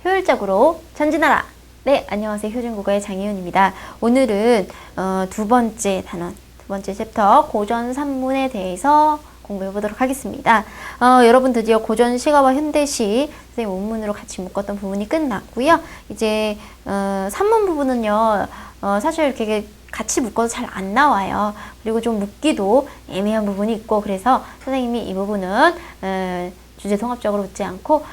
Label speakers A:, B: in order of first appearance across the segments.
A: 효율적으로 전진하라. 네, 안녕하세요. 효준국어의 장혜윤입니다. 오늘은 두 번째 단원, 두 번째 챕터 고전 산문에 대해서 공부해 보도록 하겠습니다. 여러분 드디어 고전 시가와 현대시 선생님 원문으로 같이 묶었던 부분이 끝났고요. 이제 산문 부분은요, 사실 이렇게 같이 묶어도 잘 안 나와요. 그리고 좀 묶기도 애매한 부분이 있고, 그래서 선생님이 이 부분은 주제 통합적으로 묻지 않고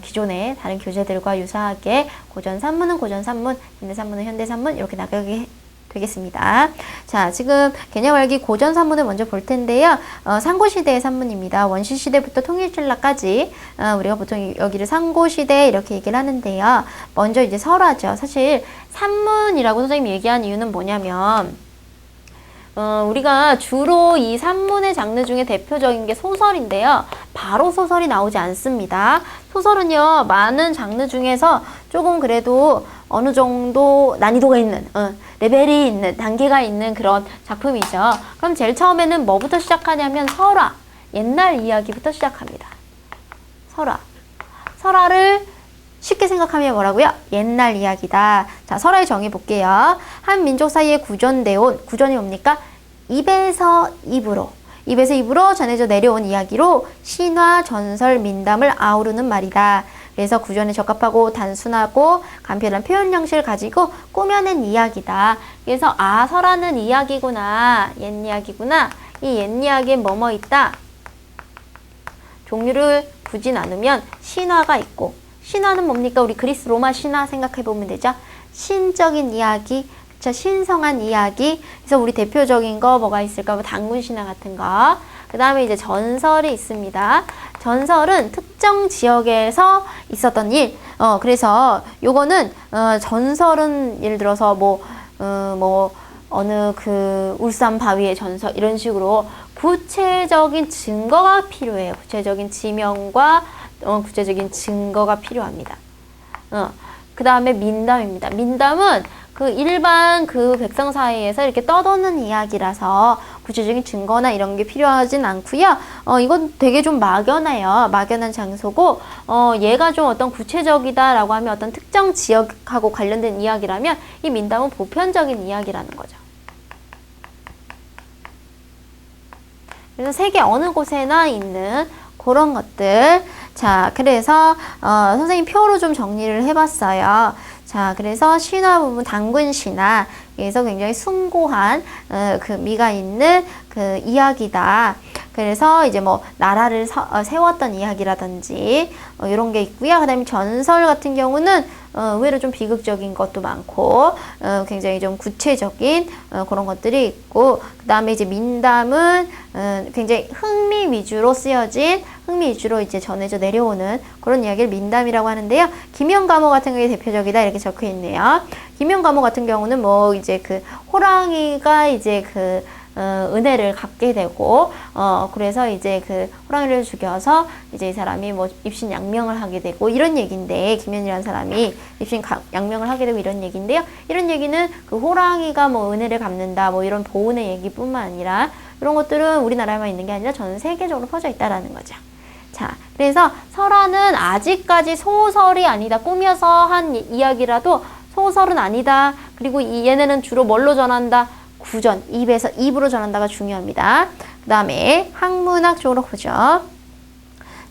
A: 기존의 다른 교재들과 유사하게 고전 산문은 고전 산문, 현대 산문은 현대 산문 이렇게 나가게 되겠습니다. 자, 지금 개념 알기 고전 산문을 먼저 볼 텐데요. 상고시대의 산문입니다. 원시시대부터 통일신라까지 우리가 보통 여기를 상고시대 이렇게 얘기를 하는데요. 먼저 이제 설화죠. 사실 산문이라고 선생님이 얘기한 이유는 뭐냐면 우리가 주로 이 산문의 장르 중에 대표적인 게 소설인데요. 바로 소설이 나오지 않습니다. 소설은요, 많은 장르 중에서 조금 그래도 어느 정도 난이도가 있는, 레벨이 있는, 단계가 있는 그런 작품이죠. 그럼 제일 처음에는 뭐부터 시작하냐면 설화, 옛날 이야기부터 시작합니다. 설화. 설화를 쉽게 생각하면 뭐라고요? 옛날 이야기다. 자, 설화의 정의 볼게요. 한 민족 사이에 구전되어 온, 구전이 뭡니까? 입에서 입으로 전해져 내려온 이야기로 신화, 전설, 민담을 아우르는 말이다. 그래서 구전에 적합하고 단순하고 간편한 표현 형식을 가지고 꾸며낸 이야기다. 그래서 설화는 이야기구나, 옛 이야기구나. 이 옛 이야기에 뭐뭐 있다. 종류를 굳이 나누면 신화가 있고, 신화는 뭡니까? 우리 그리스 로마 신화 생각해 보면 되죠. 신적인 이야기, 그쵸? 신성한 이야기. 그래서 우리 대표적인 거 뭐가 있을까? 뭐 단군 신화 같은 거. 그 다음에 이제 전설이 있습니다. 전설은 특정 지역에서 있었던 일. 그래서 요거는 전설은 예를 들어서 어느 그 울산 바위의 전설 이런 식으로 구체적인 증거가 필요해요. 구체적인 지명과 구체적인 증거가 필요합니다. 그 다음에 민담입니다. 민담은 그 일반 그 백성 사이에서 이렇게 떠도는 이야기라서 구체적인 증거나 이런 게 필요하진 않고요. 이건 되게 좀 막연해요. 막연한 장소고, 얘가 좀 어떤 구체적이다라고 하면 어떤 특정 지역하고 관련된 이야기라면 이 민담은 보편적인 이야기라는 거죠. 그래서 세계 어느 곳에나 있는 그런 것들. 자, 그래서 선생님 표로 좀 정리를 해봤어요. 자, 그래서 신화 부분 단군 신화. 그래서 굉장히 숭고한 그 미가 있는 그 이야기다. 그래서 이제 뭐 나라를 세웠던 이야기라든지 이런 게 있고요. 그다음에 전설 같은 경우는 의외로 좀 비극적인 것도 많고 굉장히 좀 구체적인 그런 것들이 있고, 그다음에 이제 민담은 굉장히 흥미 위주로 쓰여진, 흥미 위주로 이제 전해져 내려오는 그런 이야기를 민담이라고 하는데요. 김연가모 같은 게 대표적이다 이렇게 적혀 있네요. 김연가모 같은 경우는 뭐 이제 그 호랑이가 이제 그 은혜를 갚게 되고, 그래서 이제 그 호랑이를 죽여서 이제 이 사람이 뭐 입신 양명을 하게 되고 이런 얘기인데, 김연이라는 사람이 입신 양명을 하게 되고 이런 얘기인데요. 이런 얘기는 그 호랑이가 뭐 은혜를 갚는다 뭐 이런 보은의 얘기뿐만 아니라 이런 것들은 우리나라에만 있는 게 아니라 전 세계적으로 퍼져 있다라는 거죠. 자, 그래서 설화는 아직까지 소설이 아니다. 꾸며서 한 이야기라도 소설은 아니다. 그리고 얘네는 주로 뭘로 전한다? 구전, 입에서 입으로 전한다가 중요합니다. 그 다음에 학문학 쪽으로 보죠.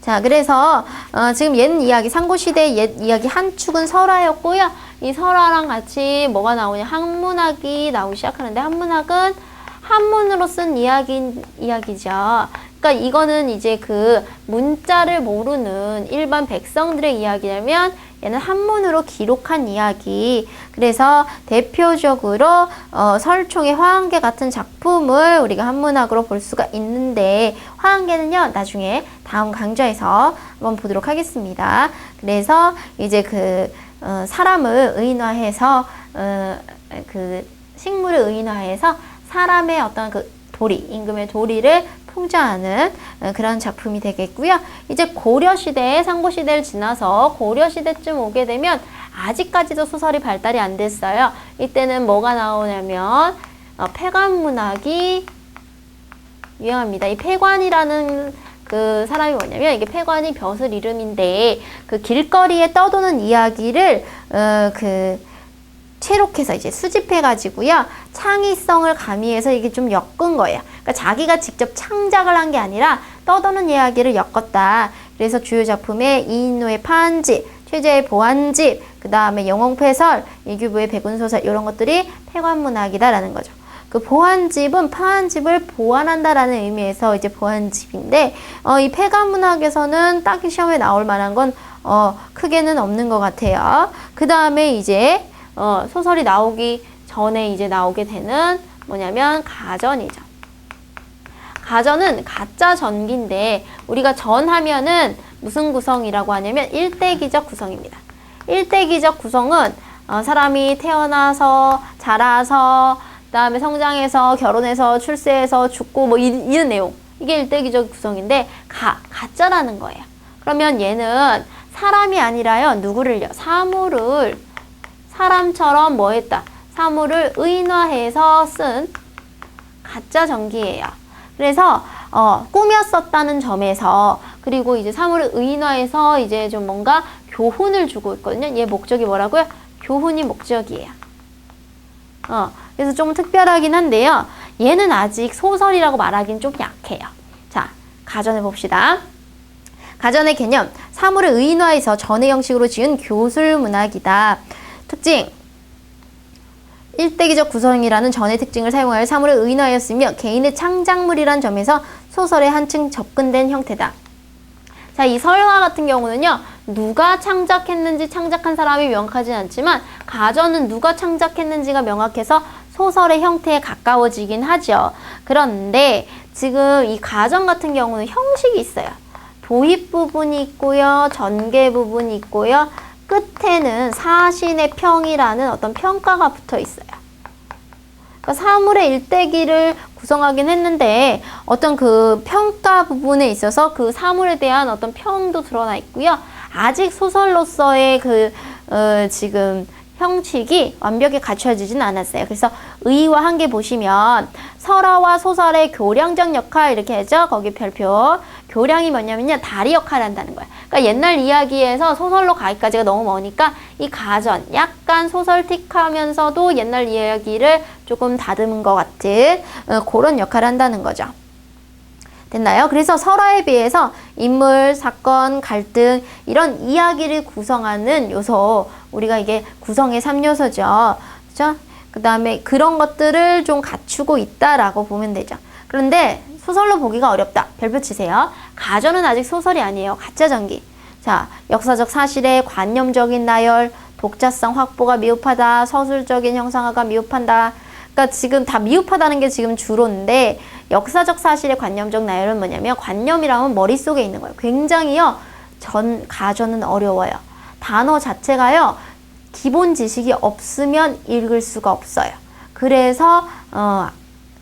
A: 자, 그래서 지금 옛 이야기, 상고시대의 옛 이야기 한 축은 설화였고요. 이 설화랑 같이 뭐가 나오냐? 학문학이 나오기 시작하는데, 학문학은 한문으로 쓴 이야기죠. 그러니까 이거는 이제 그 문자를 모르는 일반 백성들의 이야기라면 얘는 한문으로 기록한 이야기. 그래서 대표적으로 설총의 화한계 같은 작품을 우리가 한문학으로 볼 수가 있는데, 화한계는요 나중에 다음 강좌에서 한번 보도록 하겠습니다. 그래서 이제 그 사람을 의인화해서 그 식물을 의인화해서 사람의 어떤 그 도리, 임금의 도리를 풍자하는 그런 작품이 되겠고요. 이제 고려시대, 상고시대를 지나서 고려시대쯤 오게 되면 아직까지도 소설이 발달이 안 됐어요. 이때는 뭐가 나오냐면 폐관문학이 유행합니다. 이 폐관이라는 그 사람이 뭐냐면 이게 폐관이 벼슬 이름인데 그 길거리에 떠도는 이야기를 채록해서 이제 수집해가지고요. 창의성을 가미해서 이게 좀 엮은 거예요. 그러니까 자기가 직접 창작을 한 게 아니라 떠도는 이야기를 엮었다. 그래서 주요 작품에 이인노의 파한집, 최재의 보안집, 그 다음에 영홍폐설, 이규보의 백운소설 이런 것들이 폐관문학이다라는 거죠. 그 보안집은 파한집을 보완한다라는 의미에서 이제 보안집인데 이 폐관문학에서는 딱히 시험에 나올 만한 건 크게는 없는 것 같아요. 그 다음에 이제 소설이 나오기 전에 이제 나오게 되는 뭐냐면 가전이죠. 가전은 가짜 전기인데 우리가 전하면은 무슨 구성이라고 하냐면 일대기적 구성입니다. 일대기적 구성은 사람이 태어나서 자라서 그다음에 성장해서 결혼해서 출세해서 죽고 뭐 이런 내용 이게 일대기적 구성인데 가짜라는 거예요. 그러면 얘는 사람이 아니라요 누구를요? 사물을 사람처럼 뭐 했다? 사물을 의인화해서 쓴 가짜 전기예요. 그래서 꾸몄었다는 점에서 그리고 이제 사물을 의인화해서 이제 좀 뭔가 교훈을 주고 있거든요. 얘 목적이 뭐라고요? 교훈이 목적이에요. 그래서 좀 특별하긴 한데요. 얘는 아직 소설이라고 말하기는 좀 약해요. 자, 가전을 봅시다. 가전의 개념, 사물을 의인화해서 전의 형식으로 지은 교술문학이다. 특징, 일대기적 구성이라는 전의 특징을 사용하여 사물을 의인화하였으며 개인의 창작물이란 점에서 소설에 한층 접근된 형태다. 자, 이 설화 같은 경우는요. 누가 창작했는지 창작한 사람이 명확하진 않지만 가전은 누가 창작했는지가 명확해서 소설의 형태에 가까워지긴 하죠. 그런데 지금 이 가전 같은 경우는 형식이 있어요. 도입 부분이 있고요. 전개 부분이 있고요. 끝에는 사신의 평이라는 어떤 평가가 붙어 있어요. 그러니까 사물의 일대기를 구성하긴 했는데 어떤 그 평가 부분에 있어서 그 사물에 대한 어떤 평도 드러나 있고요. 아직 소설로서의 지금 형식이 완벽히 갖춰지진 않았어요. 그래서 의와 한계 보시면 설화와 소설의 교량적 역할 이렇게 하죠. 거기 별표. 교량이 뭐냐면요. 다리 역할을 한다는 거예요. 그러니까 옛날 이야기에서 소설로 가기까지가 너무 머니까 이 가전 약간 소설틱하면서도 옛날 이야기를 조금 다듬은 것 같은 그런 역할을 한다는 거죠. 됐나요? 그래서 설화에 비해서 인물, 사건, 갈등 이런 이야기를 구성하는 요소 우리가 이게 구성의 3요소죠. 그죠? 그 다음에 그런 것들을 좀 갖추고 있다라고 보면 되죠. 그런데 소설로 보기가 어렵다. 별표 치세요. 가전은 아직 소설이 아니에요. 가짜 전기. 자, 역사적 사실에 관념적인 나열, 독자성 확보가 미흡하다. 서술적인 형상화가 미흡한다. 그러니까 지금 다 미흡하다는 게 지금 주로인데 역사적 사실의 관념적 나열은 뭐냐면 관념이라면 머릿속에 있는 거예요. 굉장히요. 가전은 어려워요. 단어 자체가요. 기본 지식이 없으면 읽을 수가 없어요. 그래서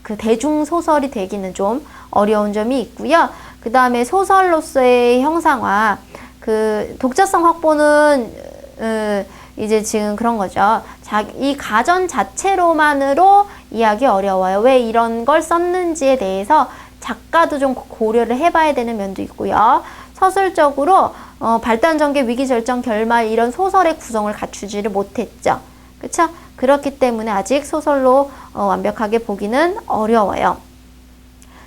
A: 그 대중소설이 되기는 좀 어려운 점이 있고요. 그 다음에 소설로서의 형상화, 그 독자성 확보는 이제 지금 그런 거죠. 이 가전 자체로만으로 이해하기 어려워요. 왜 이런 걸 썼는지에 대해서 작가도 좀 고려를 해봐야 되는 면도 있고요. 서술적으로 발단, 전개, 위기, 절정, 결말 이런 소설의 구성을 갖추지를 못했죠. 그쵸? 그렇기 때문에 아직 소설로 완벽하게 보기는 어려워요.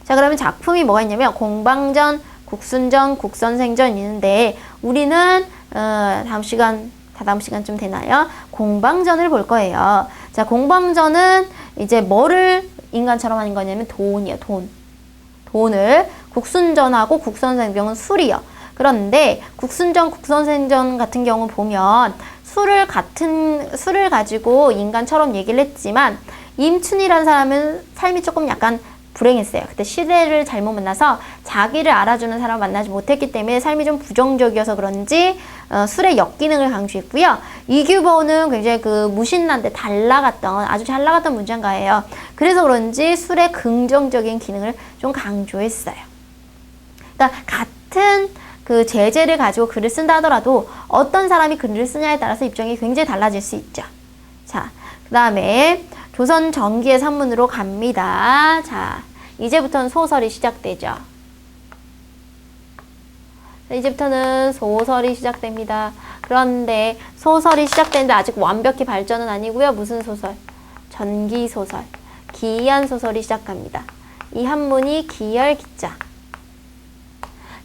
A: 자, 그러면 작품이 뭐가 있냐면 공방전, 국순전, 국선생전 있는데 우리는 다음 시간쯤 되나요? 공방전을 볼 거예요. 자, 공방전은 이제 뭐를 인간처럼 하는 거냐면 돈이요, 돈을 국순전하고 국선생전은 술이요. 그런데 국순전, 국선생전 같은 경우 보면 술을 가지고 인간처럼 얘기를 했지만 임춘이라는 사람은 삶이 조금 약간 불행했어요. 그때 시대를 잘못 만나서 자기를 알아주는 사람을 만나지 못했기 때문에 삶이 좀 부정적이어서 그런지 술의 역기능을 강조했고요. 이규보는 굉장히 그 무신난데 아주 잘 나갔던 문장가예요. 그래서 그런지 술의 긍정적인 기능을 좀 강조했어요. 그러니까 같은 그 제재를 가지고 글을 쓴다 하더라도 어떤 사람이 글을 쓰냐에 따라서 입장이 굉장히 달라질 수 있죠. 자, 그 다음에 조선 전기의 산문으로 갑니다. 자, 이제부터는 소설이 시작되죠. 이제부터는 소설이 시작됩니다. 그런데 소설이 시작되는데 아직 완벽히 발전은 아니고요. 무슨 소설? 전기소설, 기이한 소설이 시작합니다. 이 한문이 기이할 기자.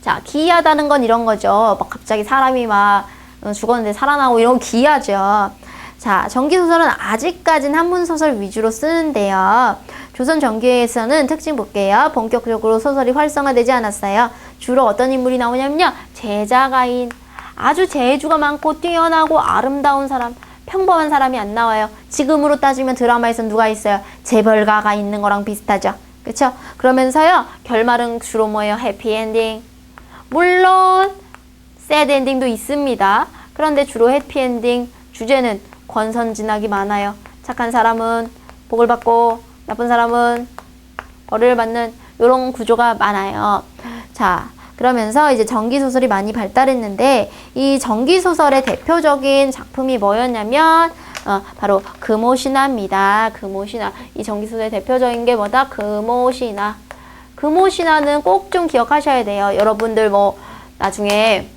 A: 자, 기이하다는 건 이런 거죠. 막 갑자기 사람이 막 죽었는데 살아나고 이런 거 기이하죠. 자, 전기소설은 아직까진 한문소설 위주로 쓰는데요. 조선 전기에서는 특징 볼게요. 본격적으로 소설이 활성화되지 않았어요. 주로 어떤 인물이 나오냐면요. 제자가인, 아주 재주가 많고 뛰어나고 아름다운 사람, 평범한 사람이 안 나와요. 지금으로 따지면 드라마에서 누가 있어요? 재벌가가 있는 거랑 비슷하죠. 그쵸? 그러면서요. 결말은 주로 뭐예요? 해피엔딩. 물론 새드 엔딩도 있습니다. 그런데 주로 해피엔딩, 주제는 권선징악이 많아요. 착한 사람은 복을 받고 나쁜 사람은 벌을 받는 이런 구조가 많아요. 자, 그러면서 이제 전기소설이 많이 발달했는데 이 전기소설의 대표적인 작품이 뭐였냐면 바로 금오신화입니다. 금오신화. 이 전기소설의 대표적인 게 뭐다? 금오신화. 금오신화는 꼭 좀 기억하셔야 돼요. 여러분들 뭐 나중에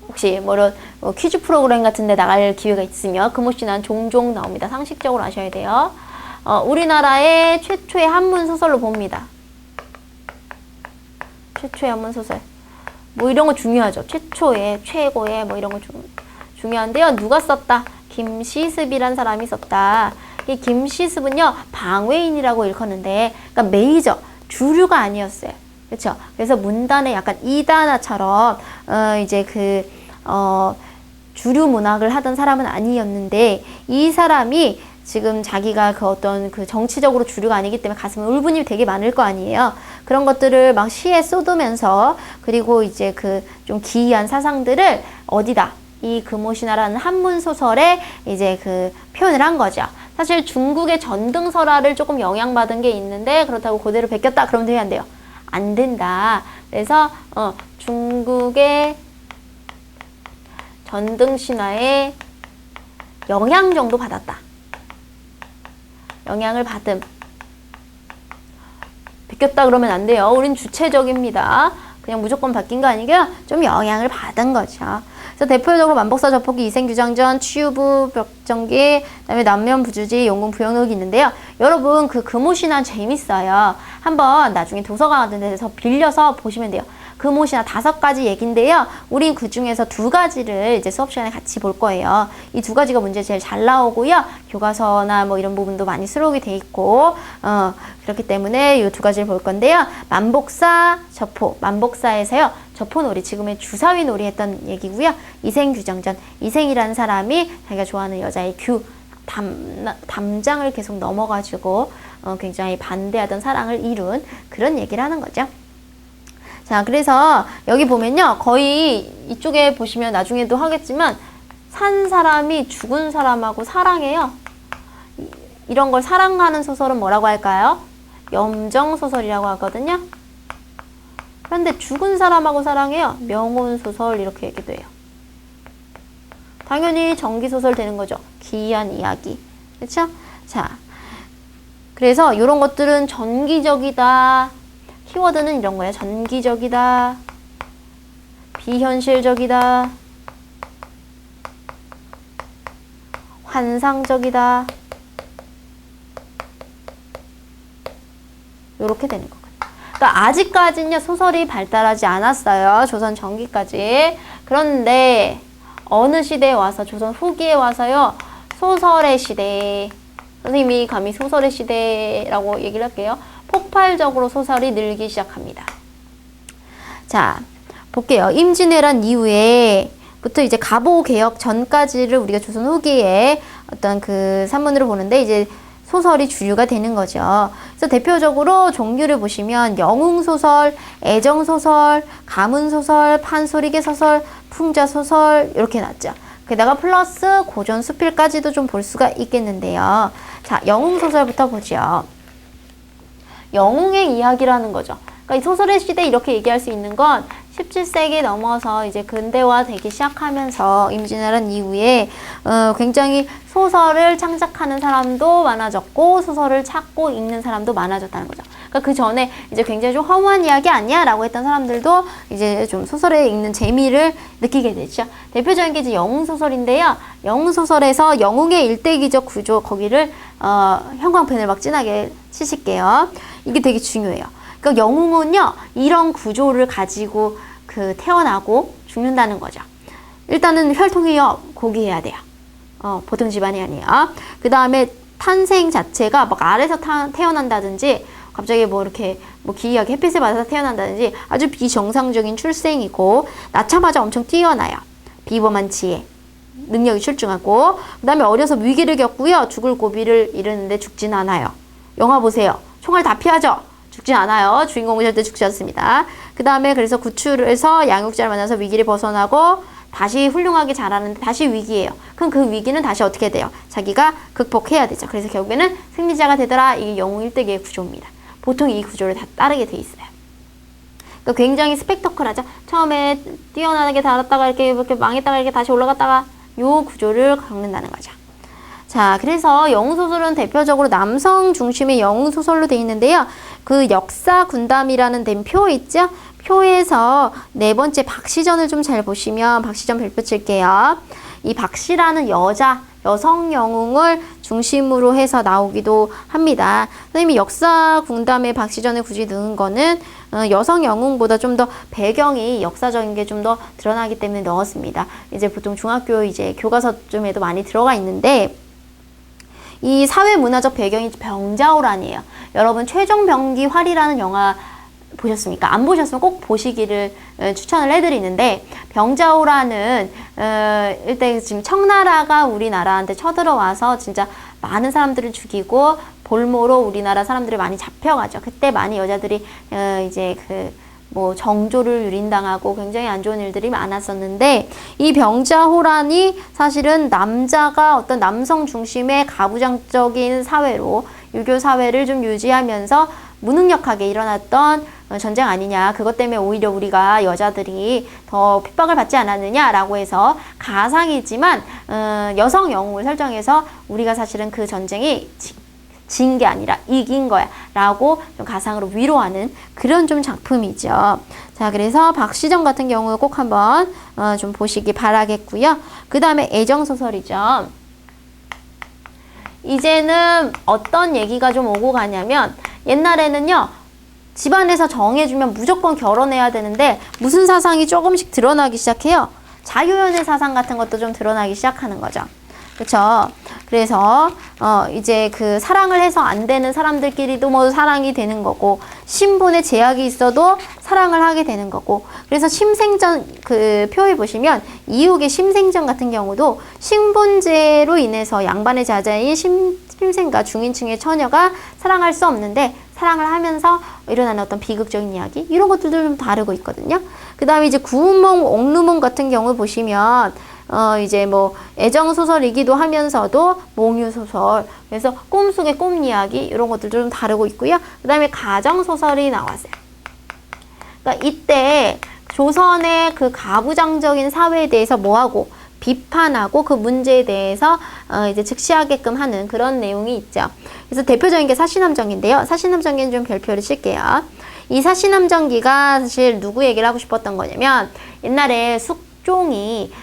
A: 혹시 뭐런 퀴즈 프로그램 같은 데 나갈 기회가 있으면 금오신화는 종종 나옵니다. 상식적으로 아셔야 돼요. 우리나라의 최초의 한문 소설로 봅니다. 최초의 한문 소설. 뭐 이런 거 중요하죠. 최초의, 최고의 뭐 이런 거 중요한데요. 누가 썼다? 김시습이란 사람이 썼다. 이 김시습은요, 방외인이라고 일컫는데, 그러니까 메이저, 주류가 아니었어요. 그렇죠? 그래서 문단에 약간 이단화처럼 이제 주류 문학을 하던 사람은 아니었는데 이 사람이 지금 자기가 그 어떤 그 정치적으로 주류가 아니기 때문에 가슴에 울분이 되게 많을 거 아니에요. 그런 것들을 막 시에 쏟으면서 그리고 이제 그 좀 기이한 사상들을 어디다? 이 금오신화라는 한문 소설에 이제 그 표현을 한 거죠. 사실 중국의 전등설화를 조금 영향받은 게 있는데 그렇다고 그대로 베꼈다 그러면 되면 안 돼요. 안 된다. 그래서 중국의 전등신화에 영향 정도 받았다. 영향을 받음. 베꼈다 그러면 안 돼요. 우린 주체적입니다. 그냥 무조건 바뀐 거 아니고요. 좀 영향을 받은 거죠. 그래서 대표적으로 만복사, 저폭기, 이생규장전, 치유부, 벽전기, 그다음에 남면, 부주지, 용궁, 부영록이 있는데요. 여러분 그 금오신화 재밌어요. 한번 나중에 도서관 같은 데서 빌려서 보시면 돼요. 금오신화 5가지 얘기인데요. 우린 그 중에서 2가지를 이제 수업 시간에 같이 볼 거예요. 이 2가지가 문제 제일 잘 나오고요. 교과서나 뭐 이런 부분도 많이 수록이 돼 있고, 그렇기 때문에 이 2가지를 볼 건데요. 만복사, 저포. 만복사에서요. 저포놀이, 지금의 주사위놀이 했던 얘기고요. 이생규정전. 이생이라는 사람이 자기가 좋아하는 여자의 담장을 계속 넘어가지고 굉장히 반대하던 사랑을 이룬 그런 얘기를 하는 거죠. 자, 그래서 여기 보면요. 거의 이쪽에 보시면 나중에도 하겠지만 산 사람이 죽은 사람하고 사랑해요. 이런 걸 사랑하는 소설은 뭐라고 할까요? 염정소설이라고 하거든요. 그런데 죽은 사람하고 사랑해요. 명혼소설 이렇게 얘기도 해요. 당연히 전기소설 되는 거죠. 기이한 이야기. 그렇죠? 자, 그래서 이런 것들은 전기적이다. 키워드는 이런 거예요. 전기적이다. 비현실적이다. 환상적이다. 이렇게 되는 거거든요. 그러니까 아직까지는요. 소설이 발달하지 않았어요. 조선 전기까지. 그런데 어느 시대에 와서 조선 후기에 와서요. 소설의 시대. 선생님이 감히 소설의 시대라고 얘기를 할게요. 폭발적으로 소설이 늘기 시작합니다. 자, 볼게요. 임진왜란 이후에부터 이제 갑오개혁 전까지를 우리가 조선 후기에 어떤 그 산문으로 보는데 이제 소설이 주류가 되는 거죠. 그래서 대표적으로 종류를 보시면 영웅소설, 애정소설, 가문소설, 판소리개소설, 풍자소설 이렇게 났죠. 게다가 플러스 고전수필까지도 좀 볼 수가 있겠는데요. 자, 영웅소설부터 보죠. 영웅의 이야기라는 거죠. 그러니까 이 소설의 시대 이렇게 얘기할 수 있는 건 17세기 넘어서 이제 근대화 되기 시작하면서 임진왜란 이후에 굉장히 소설을 창작하는 사람도 많아졌고 소설을 찾고 읽는 사람도 많아졌다는 거죠. 그러니까 그러니까 그 전에 이제 굉장히 좀 허무한 이야기 아니야? 라고 했던 사람들도 이제 좀 소설에 읽는 재미를 느끼게 되죠. 대표적인 게 이제 영웅소설인데요. 영웅소설에서 영웅의 일대기적 구조, 거기를, 형광펜을 막 진하게 치실게요. 이게 되게 중요해요. 그러니까 영웅은요, 이런 구조를 가지고 태어나고 죽는다는 거죠. 일단은 혈통이요, 고귀해야 돼요. 보통 집안이 아니에요. 그 다음에 탄생 자체가 막 아래서 태어난다든지, 갑자기 뭐 이렇게 뭐 기이하게 햇빛을 받아서 태어난다든지 아주 비정상적인 출생이고, 낳자마자 엄청 뛰어나요. 비범한 지혜, 능력이 출중하고, 그 다음에 어려서 위기를 겪고요, 죽을 고비를 이르는데 죽진 않아요. 영화 보세요. 총알 다 피하죠? 죽진 않아요. 주인공은 절대 죽지 않습니다. 그 다음에 그래서 구출해서 양육자를 만나서 위기를 벗어나고 다시 훌륭하게 자라는데 다시 위기예요. 그럼 그 위기는 다시 어떻게 돼요? 자기가 극복해야 되죠. 그래서 결국에는 승리자가 되더라. 이게 영웅 일대기의 구조입니다. 보통 이 구조를 다 따르게 돼 있어요. 그러니까 굉장히 스펙터클하죠. 처음에 뛰어나게 달았다가 이렇게 망했다가 이렇게 다시 올라갔다가 요 구조를 겪는다는 거죠. 자, 그래서 영웅소설은 대표적으로 남성 중심의 영웅소설로 되어 있는데요. 그 역사군담이라는 된 표 있죠? 표에서 네 번째 박시전을 좀 잘 보시면 박시전 별표 칠게요. 이 박시라는 여성 영웅을 중심으로 해서 나오기도 합니다. 선생님이 역사군담에 박시전을 굳이 넣은 거는 여성 영웅보다 좀 더 배경이 역사적인 게 좀 더 드러나기 때문에 넣었습니다. 이제 보통 중학교 이제 교과서쯤에도 많이 들어가 있는데, 이 사회문화적 배경이 병자호란이에요. 여러분 최종병기활이라는 영화 보셨습니까? 안 보셨으면 꼭 보시기를 추천을 해드리는데, 병자호란은 일단 지금 청나라가 우리나라한테 쳐들어와서 진짜 많은 사람들을 죽이고 볼모로 우리나라 사람들이 많이 잡혀가죠. 그때 많이 여자들이 이제 뭐 정조를 유린당하고 굉장히 안 좋은 일들이 많았었는데, 이 병자호란이 사실은 남자가 어떤 남성 중심의 가부장적인 사회로, 유교 사회를 좀 유지하면서 무능력하게 일어났던 전쟁 아니냐. 그것 때문에 오히려 우리가 여자들이 더 핍박을 받지 않았느냐라고 해서 가상이지만 여성 영웅을 설정해서 우리가 사실은 그 전쟁이 진 게 아니라 이긴 거야 라고 좀 가상으로 위로하는 그런 좀 작품이죠. 자, 그래서 박시정 같은 경우 꼭 한번 좀 보시기 바라겠고요. 그 다음에 애정소설이죠. 이제는 어떤 얘기가 좀 오고 가냐면, 옛날에는요, 집안에서 정해주면 무조건 결혼해야 되는데 무슨 사상이 조금씩 드러나기 시작해요. 자유연애 사상 같은 것도 좀 드러나기 시작하는 거죠. 그쵸? 그래서 이제 사랑을 해서 안 되는 사람들끼리도 뭐 사랑이 되는 거고, 신분에 제약이 있어도 사랑을 하게 되는 거고, 그래서 심생전 표에 보시면 이옥의 심생전 같은 경우도 신분제로 인해서 양반의 자자인 심생과 중인층의 처녀가 사랑할 수 없는데 사랑을 하면서 일어나는 어떤 비극적인 이야기, 이런 것들도 좀 다루고 있거든요. 그 다음에 이제 구운몽, 옥루몽 같은 경우 보시면 이제 뭐 애정소설이기도 하면서도 몽유소설, 그래서 꿈속의 꿈 이야기, 이런 것들도 좀 다루고 있고요. 그 다음에 가정소설이 나왔어요. 그러니까 이때 조선의 가부장적인 사회에 대해서 뭐하고 비판하고 그 문제에 대해서 이제 즉시하게끔 하는 그런 내용이 있죠. 그래서 대표적인 게 사시남정기인데요. 사시남정기는 좀 별표를 칠게요. 이 사시남정기가 사실 누구 얘기를 하고 싶었던 거냐면, 옛날에 숙종이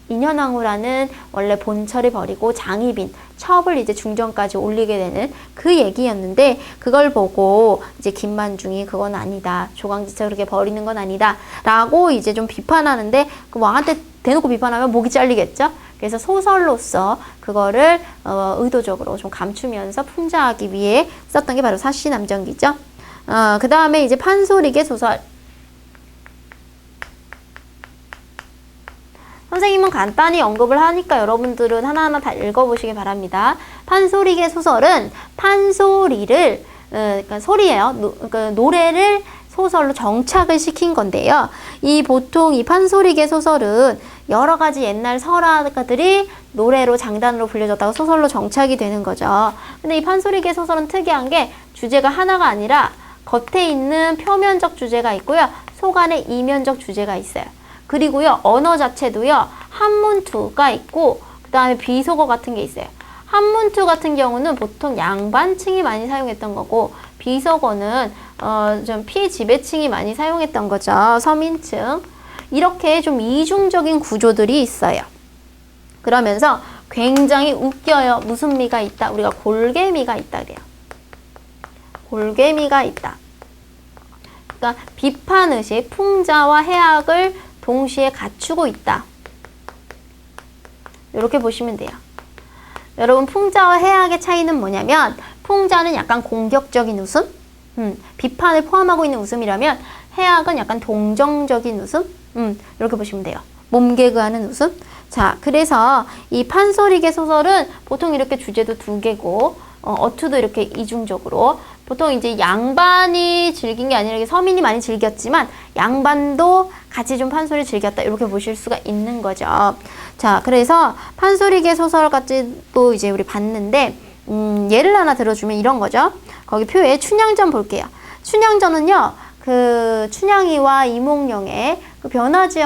A: 인현왕후라는 원래 본처를 버리고 장희빈, 첩을 이제 중정까지 올리게 되는 그 얘기였는데, 그걸 보고 이제 김만중이 그건 아니다, 조강지처 그렇게 버리는 건 아니다 라고 이제 좀 비판하는데, 그 왕한테 대놓고 비판하면 목이 잘리겠죠. 그래서 소설로서 그거를 의도적으로 좀 감추면서 풍자하기 위해 썼던 게 바로 사시남정기죠. 그 다음에 이제 판소리계 소설. 선생님은 간단히 언급을 하니까 여러분들은 하나하나 다 읽어보시기 바랍니다. 판소리계 소설은 판소리를, 그러니까 소리예요. 그러니까 노래를 소설로 정착을 시킨 건데요. 보통 이 판소리계 소설은 여러 가지 옛날 설화가들이 노래로 장단으로 불려졌다가 소설로 정착이 되는 거죠. 근데 이 판소리계 소설은 특이한 게 주제가 하나가 아니라 겉에 있는 표면적 주제가 있고요. 속 안에 이면적 주제가 있어요. 그리고요, 언어 자체도요, 한문투가 있고, 그 다음에 비속어 같은 게 있어요. 한문투 같은 경우는 보통 양반층이 많이 사용했던 거고, 비속어는 좀 피지배층이 많이 사용했던 거죠. 서민층. 이렇게 좀 이중적인 구조들이 있어요. 그러면서 굉장히 웃겨요. 무슨 미가 있다? 우리가 골개미가 있다 그래요. 골개미가 있다. 그러니까 비판의식, 풍자와 해악을 동시에 갖추고 있다. 이렇게 보시면 돼요. 여러분, 풍자와 해악의 차이는 뭐냐면 풍자는 약간 공격적인 웃음, 비판을 포함하고 있는 웃음이라면 해악은 약간 동정적인 웃음, 이렇게 보시면 돼요. 몸개그하는 웃음. 자, 그래서 이 판소리계 소설은 보통 이렇게 주제도 두 개고 어투도 이렇게 이중적으로 보통 이제 양반이 즐긴 게 아니라 서민이 많이 즐겼지만 양반도 같이 좀 판소리 즐겼다 이렇게 보실 수가 있는 거죠. 자, 그래서 판소리계 소설같이 또 이제 우리 봤는데 예를 하나 들어주면 이런 거죠. 거기 표에 춘향전 볼게요. 춘향전은요, 그 춘향이와 이몽룡의 그 변하지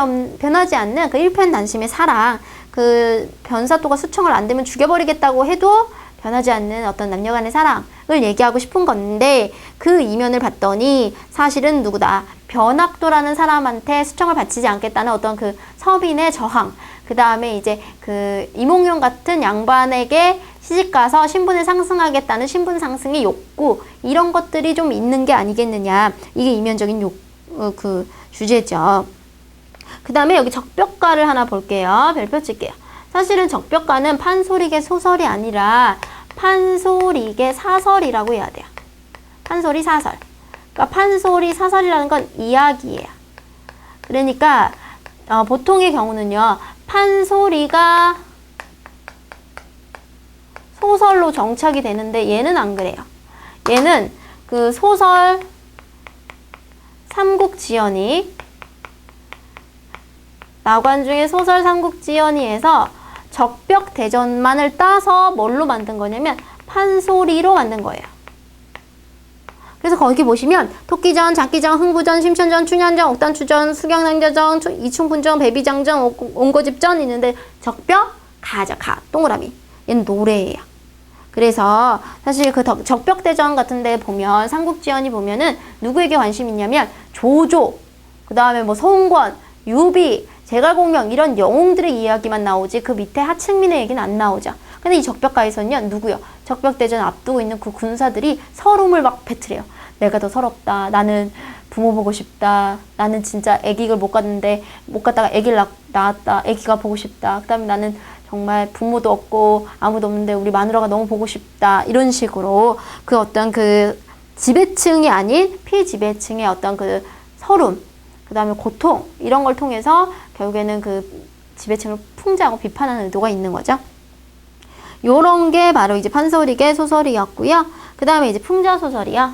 A: 않는 그 일편단심의 사랑, 그 변사또가 수청을 안 되면 죽여버리겠다고 해도 변하지 않는 어떤 남녀간의 사랑을 얘기하고 싶은 건데 그 이면을 봤더니 사실은 누구다? 변학도라는 사람한테 수청을 바치지 않겠다는 어떤 그 서민의 저항, 그 다음에 이제 그 이몽룡 같은 양반에게 시집가서 신분을 상승하겠다는 신분 상승의 욕구, 이런 것들이 좀 있는 게 아니겠느냐. 이게 이면적인 그 주제죠. 그 다음에 여기 적벽가를 하나 볼게요. 별표 칠게요. 사실은 적벽가는 판소리계 소설이 아니라 판소리계 사설이라고 해야 돼요. 판소리 사설. 그러니까 판소리 사설이라는 건 이야기예요. 그러니까 보통의 경우는요, 판소리가 소설로 정착이 되는데 얘는 안 그래요. 얘는 그 소설 삼국지연이, 나관중의 소설 삼국지연이에서 적벽대전만을 따서 뭘로 만든 거냐면 판소리로 만든 거예요. 그래서 거기 보시면 토끼전, 장기전, 흥부전, 심천전, 춘향전, 옥단추전, 수경낭자전, 이충분전, 배비장전, 옹거집전 있는데 적벽, 가죠. 가, 동그라미. 얘는 노래예요. 그래서 사실 그 적벽대전 같은 데 보면 삼국지연이 보면은 누구에게 관심이 있냐면 조조, 그 다음에 뭐 송권, 유비, 제갈공명 이런 영웅들의 이야기만 나오지 그 밑에 하층민의 얘기는 안 나오죠. 근데 이 적벽가에서는요, 누구요? 적벽대전 앞두고 있는 그 군사들이 서름을 막 뱉으래요. 내가 더 서럽다. 나는 부모 보고 싶다. 나는 진짜 애기를 못 갔다가 애기를 낳았다. 애기가 보고 싶다. 그 다음에 나는 정말 부모도 없고 아무도 없는데 우리 마누라가 너무 보고 싶다. 이런 식으로 그 어떤 그 지배층이 아닌 피지배층의 어떤 그 서름, 그 다음에 고통, 이런 걸 통해서 결국에는 그 지배층을 풍자하고 비판하는 의도가 있는 거죠. 요런 게 바로 이제 판소리계 소설이었고요. 그 다음에 이제 풍자소설이요.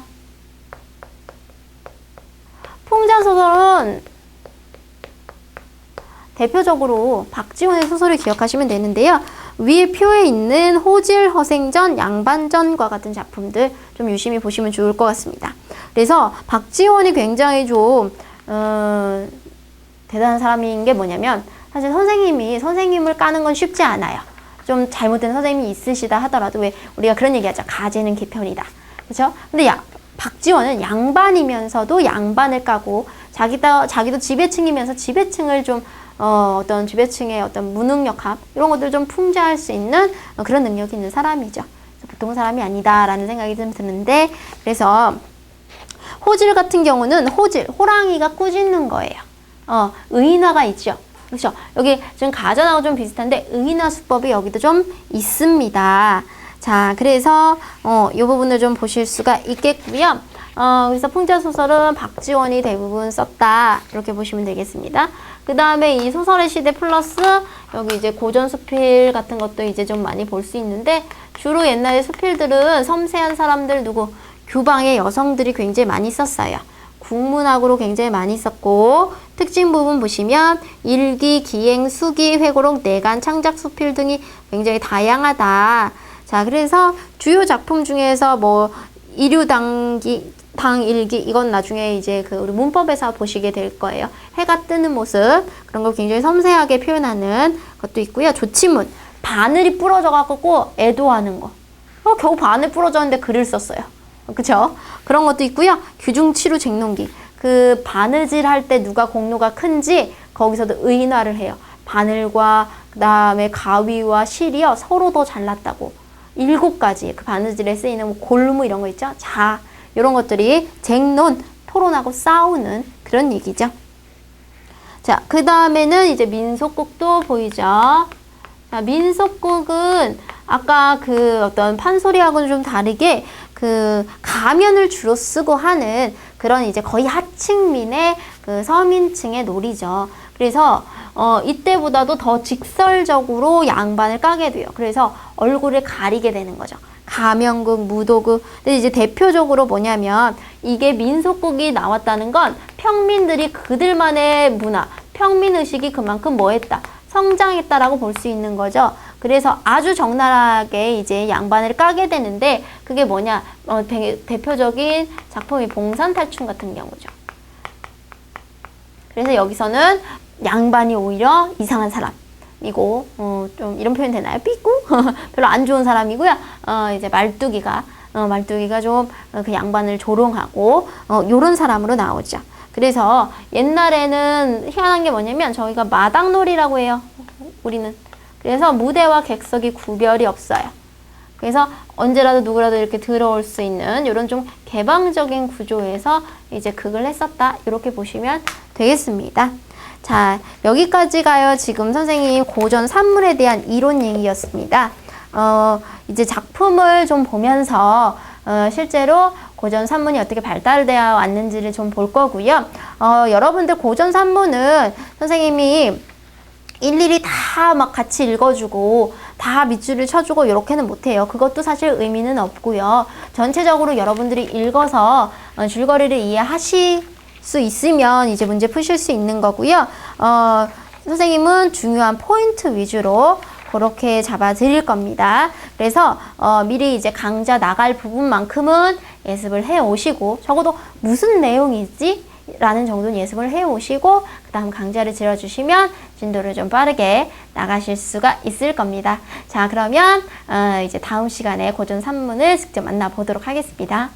A: 풍자소설은 대표적으로 박지원의 소설을 기억하시면 되는데요. 위에 표에 있는 호질, 허생전, 양반전과 같은 작품들 좀 유심히 보시면 좋을 것 같습니다. 그래서 박지원이 굉장히 좀 대단한 사람인 게 뭐냐면 사실 선생님을 까는 건 쉽지 않아요. 좀 잘못된 선생님이 있으시다 하더라도 왜 우리가 그런 얘기하죠. 가재는 개편이다. 그렇죠? 근데 박지원은 양반이면서도 양반을 까고 자기도 지배층이면서 지배층을 좀 어떤 지배층의 어떤 무능력함 이런 것들을 좀 풍자할 수 있는 그런 능력이 있는 사람이죠. 보통 사람이 아니다라는 생각이 좀 드는데, 그래서 호질 같은 경우는 호랑이가 꾸짖는 거예요. 의인화가 있죠. 그렇죠? 여기 지금 가전하고 좀 비슷한데 의인화 수법이 여기도 좀 있습니다. 자, 그래서 이 부분을 좀 보실 수가 있겠고요. 그래서 풍자소설은 박지원이 대부분 썼다. 이렇게 보시면 되겠습니다. 그 다음에 이 소설의 시대 플러스 여기 이제 고전 수필 같은 것도 이제 좀 많이 볼 수 있는데, 주로 옛날에 수필들은 섬세한 사람들 규방의 여성들이 굉장히 많이 썼어요. 국문학으로 굉장히 많이 썼고, 특징 부분 보시면 일기, 기행, 수기, 회고록, 내간, 창작 수필 등이 굉장히 다양하다. 자, 그래서 주요 작품 중에서 뭐 당일기 이건 나중에 이제 그 우리 문법에서 보시게 될 거예요. 해가 뜨는 모습 그런 걸 굉장히 섬세하게 표현하는 것도 있고요. 조치문, 바늘이 부러져 갖고 애도하는 거. 겨우 바늘 부러졌는데 글을 썼어요. 그쵸? 그런 것도 있고요. 규중치루 쟁론기. 그 바느질 할 때 누가 공로가 큰지 거기서도 의인화를 해요. 바늘과 그 다음에 가위와 실이요 서로 더 잘났다고. 7가지 그 바느질에 쓰이는 뭐 골무 이런 거 있죠. 자, 이런 것들이 쟁론, 토론하고 싸우는 그런 얘기죠. 자, 그 다음에는 이제 민속곡도 보이죠. 자, 민속곡은 아까 그 어떤 판소리하고는 좀 다르게 그 가면을 주로 쓰고 하는 그런 이제 거의 하층민의 그 서민층의 놀이죠. 그래서 이때보다도 더 직설적으로 양반을 까게 돼요. 그래서 얼굴을 가리게 되는 거죠. 가면극, 무도극. 근데 이제 대표적으로 뭐냐면 이게 민속곡이 나왔다는 건 평민들이 그들만의 문화, 평민의식이 그만큼 뭐했다? 성장했다라고 볼 수 있는 거죠. 그래서 아주 적나라하게 이제 양반을 까게 되는데 그게 뭐냐? 대표적인 작품이 봉산탈춤 같은 경우죠. 그래서 여기서는 양반이 오히려 이상한 사람이고 좀 이런 표현 되나요? 삐꾸? 별로 안 좋은 사람이고요. 이제 말뚝이가 좀 그 양반을 조롱하고 요런 사람으로 나오죠. 그래서 옛날에는 희한한 게 뭐냐면 저희가 마당놀이라고 해요. 우리는. 그래서 무대와 객석이 구별이 없어요. 그래서 언제라도 누구라도 이렇게 들어올 수 있는 이런 좀 개방적인 구조에서 이제 극을 했었다. 이렇게 보시면 되겠습니다. 자, 여기까지가요. 지금 선생님 고전 산문에 대한 이론 얘기였습니다. 이제 작품을 좀 보면서 실제로 고전 산문이 어떻게 발달되어 왔는지를 좀 볼 거고요. 여러분들 고전 산문은 선생님이 일일이 다 막 같이 읽어주고 다 밑줄을 쳐주고 이렇게는 못해요. 그것도 사실 의미는 없고요. 전체적으로 여러분들이 읽어서 줄거리를 이해하실 수 있으면 이제 문제 푸실 수 있는 거고요. 선생님은 중요한 포인트 위주로 그렇게 잡아 드릴 겁니다. 그래서 미리 이제 강좌 나갈 부분만큼은 예습을 해 오시고 적어도 무슨 내용이지? 라는 정도는 예습을 해 오시고 그 다음 강좌를 들어주시면 진도를 좀 빠르게 나가실 수가 있을 겁니다. 자, 그러면 이제 다음 시간에 고전 산문을 직접 만나보도록 하겠습니다.